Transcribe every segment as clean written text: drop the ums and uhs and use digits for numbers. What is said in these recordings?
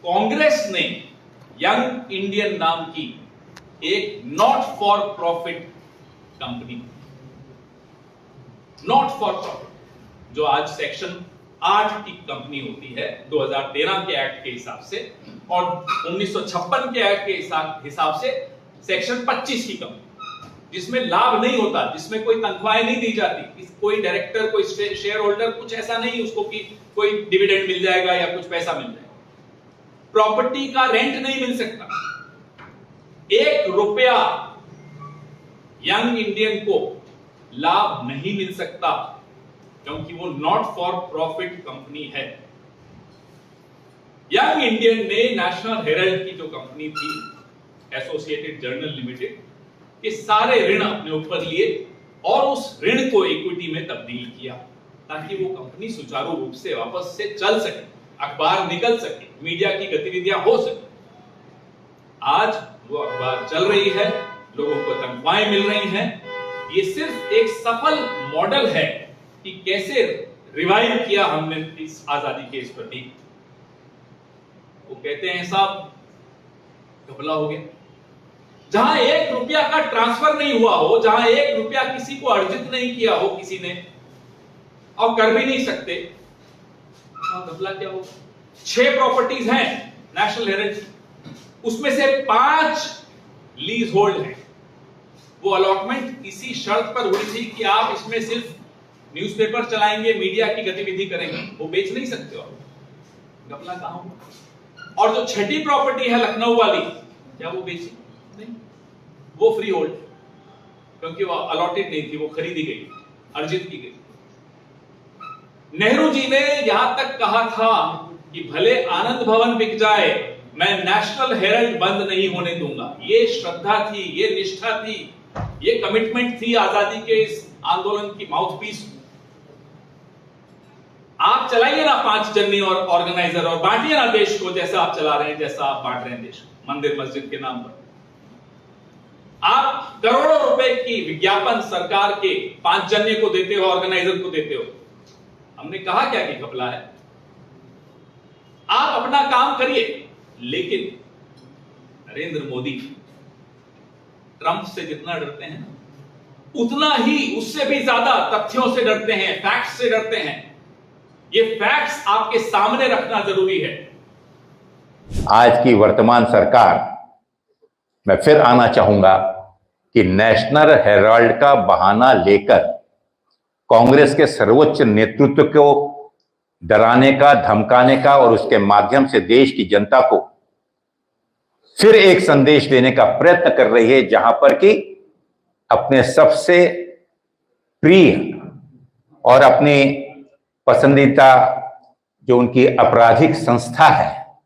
कांग्रेस ने young Indian नाम की एक not for profit company, not for profit, जो आज सेक्शन 8 की कंपनी होती है 2013 के एक्ट के हिसाब से, और 1956 के एक्ट के हिसाब से सेक्शन 25 की कंपनी, जिसमें लाभ नहीं होता, जिसमें कोई तनख्वाहें नहीं दी जाती, कोई डायरेक्टर, कोई शेयर होल्डर, कुछ ऐसा नहीं उसको कि कोई डिविडेंड मिल जाएगा या कुछ पैसा मिल जाएगा, प्रॉपर्टी का रेंट नहीं मिल सकता, 1 रुपया यंग इंडियन को लाभ नहीं मिल सकता, क्योंकि वो नॉट फॉर प्रॉफिट कंपनी है। यंग इंडियन ने नेशनल हेराल्ड की जो कंपनी थी, एसोसिएटेड जर्नल लिमिटेड, ये सारे ऋण अपने ऊपर लिए और उस ऋण को इक्विटी में तब्दील किया, ताकि वो कंपनी सुचारू रूप से वापस से चल सके, अखबार निकल सके, मीडिया की गतिविधियां हो सके। आज वो अखबार चल रही है, लोगों को तनख्वाहें मिल रही हैं। ये सिर्फ एक सफल मॉडल है कि कैसे रिवाइव किया हमने इस आजादी के इस प्रतीक। वो कहते हैं साहब घपला हो गया। जहां 1 रुपया का ट्रांसफर नहीं हुआ हो, जहां 1 रुपया किसी को अर्जित नहीं किया हो किसी ने, और कर भी नहीं सकते, घपला क्या हो। 6 प्रॉपर्टीज हैं नेशनल हेराल्ड, उसमें से 5 लीज होल्ड है। वो अलॉटमेंट इसी शर्त पर हुई थी कि आप इसमें सिर्फ न्यूज़पेपर चलाएंगे, मीडिया की गतिविधि करेंगे, वो बेच नहीं सकते हो। घपला कहां हुआ। और जो 6ठी प्रॉपर्टी है लखनऊ वाली, क्या वो बेची? नहीं, वो फ्री होल्ड, क्योंकि वो अलॉटेड नहीं थी, वो खरीदी गई, अर्जित की गई। नेहरू जी ने यहां तक कहा था कि भले आनंद भवन बिक जाए, मैं नेशनल हेराल्ड बंद नहीं होने दूंगा। ये श्रद्धा थी, ये निष्ठा थी, ये कमिटमेंट थी आजादी के इस आंदोलन की माउथपीस। आप चलाइए ना 5 जन्नी और ऑर्गेनाइजर, और बांटिए ना देश को, जैसा आप चला रहे हैं, जैसा आप बांट रहे हैं देश, मंदिर मस्जिद के नाम पर। आप करोड़ों रुपए की विज्ञापन सरकार के 5 जन्य को देते हो, ऑर्गेनाइजर को देते हो। हमने कहा क्या कि घपला है? आप अपना काम करिए, लेकिन नरेंद्र मोदी ट्रंप से जितना डरते हैं, उतना ही, उससे भी ज्यादा तथ्यों से डरते हैं, फैक्ट्स से डरते हैं। ये फैक्ट्स आपके सामने रखना जरूरी है। आज की वर्तमान सरकार, मैं फिर आना चाहूंगा कि नेशनल हेराल्ड का बहाना लेकर कांग्रेस के सर्वोच्च नेतृत्व को डराने का, धमकाने का, और उसके माध्यम से देश की जनता को फिर एक संदेश देने का प्रयत्न कर रही है, जहां पर कि अपने सबसे प्रिय और अपनी पसंदीदा जो उनकी आपराधिक संस्था है,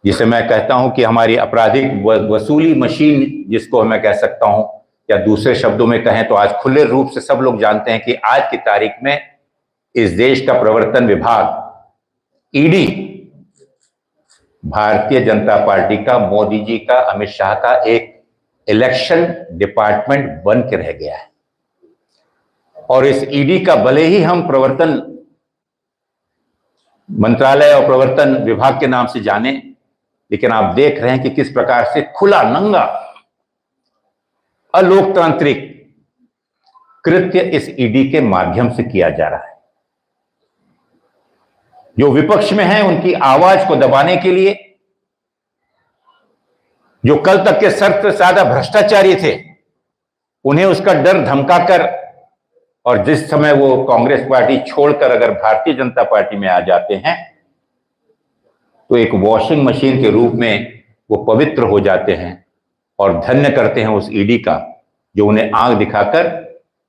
जिसे मैं कहता हूं कि हमारी आपराधिक वसूली मशीन, जिसको मैं कह सकता हूं, या दूसरे शब्दों में कहें तो आज खुले रूप से सब लोग जानते हैं कि आज की तारीख में इस देश का प्रवर्तन विभाग, ईडी, भारतीय जनता पार्टी का, मोदी जी का, अमित शाह का एक इलेक्शन डिपार्टमेंट बन के रह गया है। और इस ईडी का भले ही हम प्रवर्तन मंत्रालय और प्रवर्तन विभाग के नाम से जाने, लेकिन आप देख रहे हैं कि किस प्रकार से खुला नंगा अलोकतांत्रिक कृत्य इस ईडी के माध्यम से किया जा रहा है। जो विपक्ष में हैं, उनकी आवाज को दबाने के लिए, जो कल तक के सख्त सादा भ्रष्टाचारी थे, उन्हें उसका डर धमकाकर, और जिस समय वो कांग्रेस पार्टी छोड़कर अगर भारतीय जनता पार्टी में आ जाते हैं, तो एक वॉशिंग मशीन के रूप में वो पवित्र हो जाते हैं और धन्य करते हैं उस ईडी का, जो उन्हें आंख दिखाकर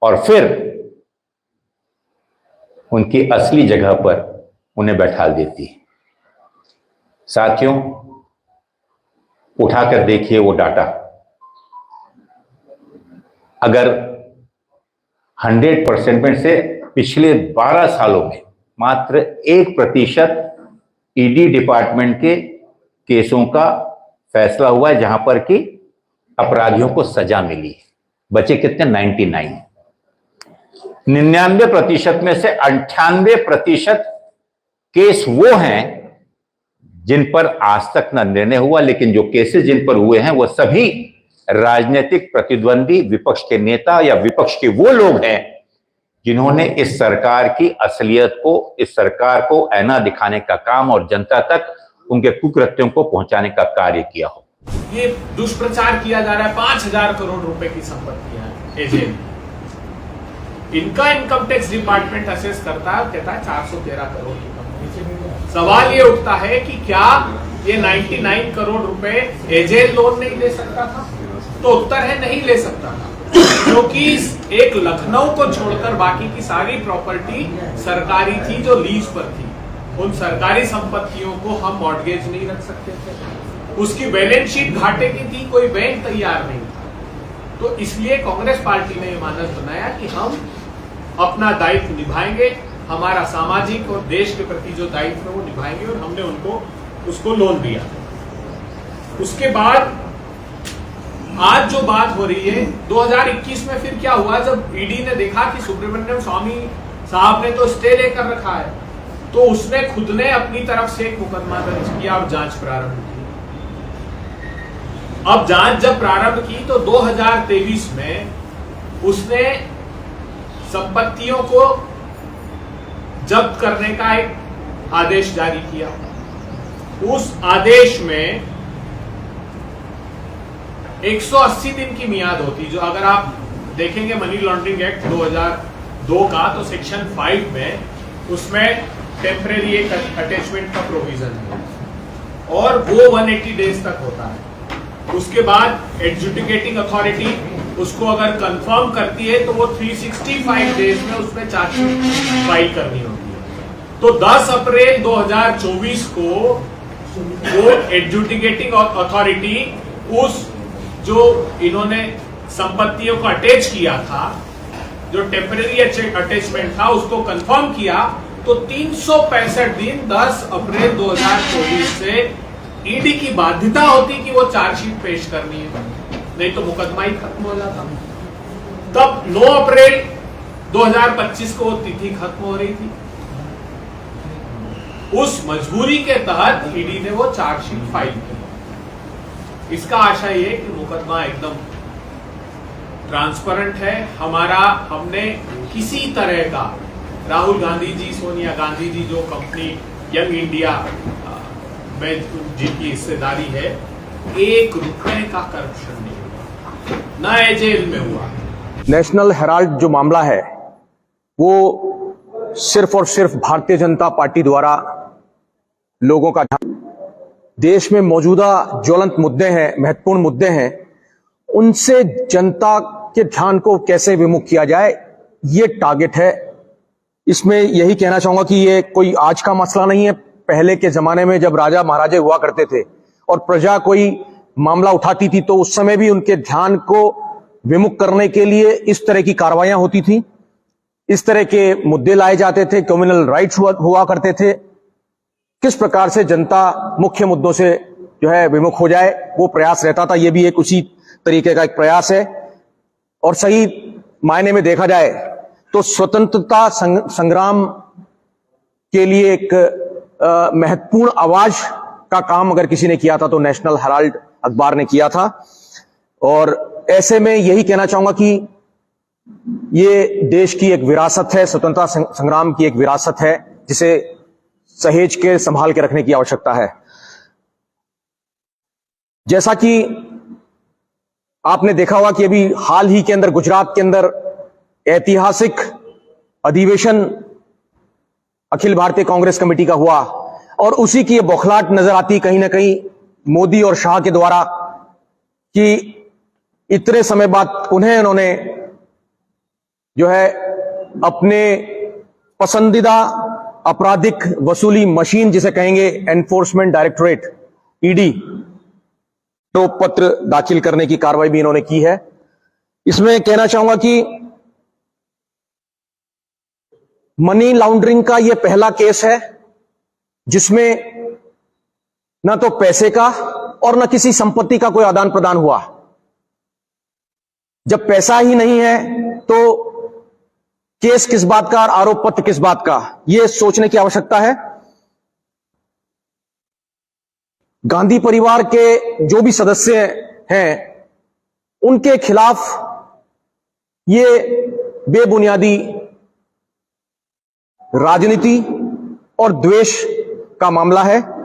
और फिर उनकी असली जगह पर उन्हें बैठाल देती है। साथियों, उठाकर देखिए वो डाटा। अगर 100% में से पिछले 12 सालों में मात्र 1% ईडी डिपार्टमेंट के केसों का फैसला हुआ है, जहां पर कि अपराधियों को सजा मिली है। बचे कितने? 99% में से 98% केस वो हैं जिन पर आज तक न निर्णय हुआ, लेकिन जो केसेस जिन पर हुए हैं वो सभी राजनीतिक प्रतिद्वंदी, विपक्ष के नेता या विपक्ष के वो लोग हैं जिन्होंने इस सरकार की असलियत को, इस सरकार को ऐना दिखाने का काम और जनता तक उनके कुकृत्यों को पहुंचाने का कार्य किया हो। ये दुष्प्रचार किया जा रहा है 5,000 करोड़ रुपए की संपत्तियां हैं एजेंट। इनका इनकम टैक्स डिपार्टमेंट असेस करता है, कहता है 413 करोड़ की कंपनी। सवाल ये उठता है कि क्या ये 99 करोड़ रुपए एजेंट लोन नहीं ले सकता था? तो उत्तर है नहीं ले सकता था, क्योंकि एक लखनऊ को छोड़कर बाकी की सारी प्रॉपर्टी सरकारी थी जो लीज पर थी। उन सरकारी संपत्तियों को हम मॉर्गेज नहीं रख सकते थे, उसकी बैलेंस शीट घाटे की थी, कोई बैंक तैयार नहीं था। तो इसलिए कांग्रेस पार्टी ने यह मानस बनाया कि हम अपना दायित्व निभाएंगे, हमारा सामाजिक और देश के प्रति जो दायित्व है वो निभाएंगे, और हमने उनको उसको लोन दिया। उसके बाद आज जो बात हो रही है 2021 में फिर क्या हुआ, जब ईडी ने देखा कि सुब्रमण्यम स्वामी साहब ने तो स्टे लेकर रखा है, तो उसने खुद ने अपनी तरफ से एक मुकदमा दर्ज किया और जांच प्रारंभ की। अब जांच जब प्रारंभ की तो 2023 में उसने संपत्तियों को जब्त करने का एक आदेश जारी किया। उस आदेश में 180 दिन की मियाद होती, जो अगर आप देखेंगे मनी लॉन्ड्रिंग एक्ट 2002 का, तो सेक्शन 5 में उसमें टेम्परेरी एक अटैचमेंट का प्रोविजन है और वो 180 डेज तक होता है। उसके बाद एडजुडिकेटिंग अथॉरिटी उसको अगर कंफर्म करती है तो वो 365 डेज में उसमें चार्जशीट फाइल करनी होती है। तो 10 अप्रैल 2024 को वो एडजुडिकेटिंग अथॉरिटी उस जो इन्होंने संपत्तियों को अटैच किया था, जो टेम्परेरी अटैचमेंट था, उसको कंफर्म किया, तो 365 दिन 10 अप्रैल 2024 से ईडी की बाध्यता होती कि वो चार्जशीट पेश करनी है, नहीं तो मुकदमा ही खत्म हो जाता। तब 9 अप्रैल 2025 को वो तिथि खत्म हो रही थी। उस मजबूरी के तहत ईडी ने वो चार्जशीट फाइल की। इसका आशय ये कि मुकदमा एकदम ट्रांसपेरेंट है। हमने किसी तरह का राहुल गांधी जी, सोनिया गांधी जी जो कंपनी यंग इंडिया में जिनकी हिस्सेदारी है, 1 रुपए का करप्शन नहीं हुआ, न जेल में हुआ। नेशनल हेराल्ड जो मामला है वो सिर्फ और सिर्फ भारतीय जनता पार्टी द्वारा लोगों का देश में मौजूदा ज्वलंत मुद्दे हैं, महत्वपूर्ण मुद्दे हैं, उनसे जनता के ध्यान को कैसे विमुख किया जाए, ये टारगेट है। इसमें यही कहना चाहूंगा कि ये कोई आज का मसला नहीं है। पहले के जमाने में जब राजा महाराजे हुआ करते थे और प्रजा कोई मामला उठाती थी तो उस समय भी उनके ध्यान को विमुख करने के लिए इस तरह की कार्रवाइयां होती थी, इस तरह के मुद्दे लाए जाते थे, कम्युनल राइट्स हुआ करते थे। किस प्रकार से जनता मुख्य मुद्दों से जो है विमुख हो जाए, वो प्रयास रहता था। ये भी एक उसी तरीके का एक प्रयास है। और सही मायने में देखा जाए तो स्वतंत्रता संग्राम के लिए एक महत्वपूर्ण आवाज का काम अगर किसी ने किया था तो नेशनल हेराल्ड अखबार ने किया था। और ऐसे में यही कहना चाहूंगा कि ये देश की एक विरासत है, स्वतंत्रता संग्राम की एक विरासत है, जिसे सहेज के संभाल के रखने की आवश्यकता है। जैसा कि आपने देखा होगा कि अभी हाल ही के अंदर गुजरात के अंदर ऐतिहासिक अधिवेशन अखिल भारतीय कांग्रेस कमेटी का हुआ, और उसी की ये बौखलाहट नजर आती कहीं ना कहीं मोदी और शाह के द्वारा कि इतने समय बाद पुनः उन्होंने जो है अपने पसंदीदा आपराधिक वसूली मशीन, जिसे कहेंगे एनफोर्समेंट डायरेक्टोरेट ईडी, तो पत्र दाखिल करने की कार्रवाई भी इन्होंने की है। इसमें कहना चाहूंगा कि मनी लॉन्ड्रिंग का यह पहला केस है जिसमें न तो पैसे का और न किसी संपत्ति का कोई आदान प्रदान हुआ। जब पैसा ही नहीं है तो केस किस बात का और आरोप पत्र किस बात का, यह सोचने की आवश्यकता है। गांधी परिवार के जो भी सदस्य हैं उनके खिलाफ ये बेबुनियादी राजनीति और द्वेष का मामला है।